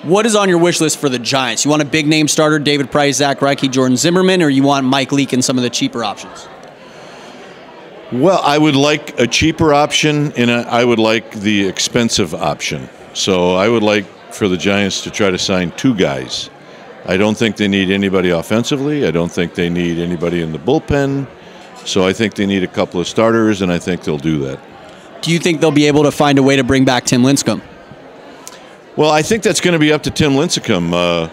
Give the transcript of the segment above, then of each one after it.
What is on your wish list for the Giants? You want a big name starter, David Price, Zach Greinke, Jordan Zimmerman, or you want Mike Leake and some of the cheaper options? Well, I would like a cheaper option, and I would like the expensive option. So I would like for the Giants to try to sign two guys. I don't think they need anybody offensively. I don't think they need anybody in the bullpen. So I think they need a couple of starters, and I think they'll do that. Do you think they'll be able to find a way to bring back Tim Lincecum? Well, I think that's going to be up to Tim Lincecum.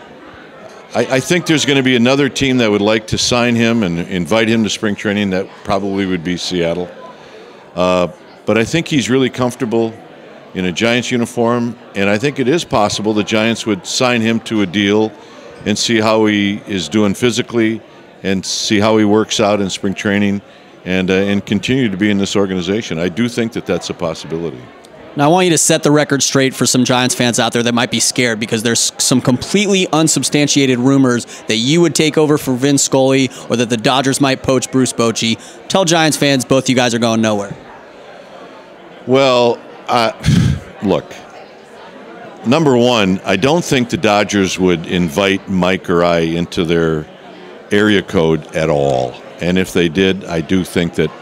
I think there's going to be another team that would like to sign him and invite him to spring training. That probably would be Seattle. But I think he's really comfortable in a Giants uniform, and I think it is possible the Giants would sign him to a deal and see how he is doing physically and see how he works out in spring training and continue to be in this organization. I do think that that's a possibility. Now, I want you to set the record straight for some Giants fans out there that might be scared because there's some completely unsubstantiated rumors that you would take over for Vin Scully or that the Dodgers might poach Bruce Bochy. Tell Giants fans both you guys are going nowhere. Well, look, number one, I don't think the Dodgers would invite Mike or I into their area code at all. And if they did, I do think that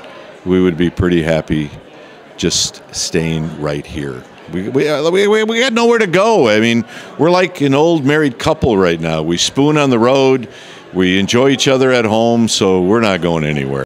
we would be pretty happy just staying right here. We got nowhere to go. I mean, we're like an old married couple right now. We spoon on the road. We enjoy each other at home, so we're not going anywhere.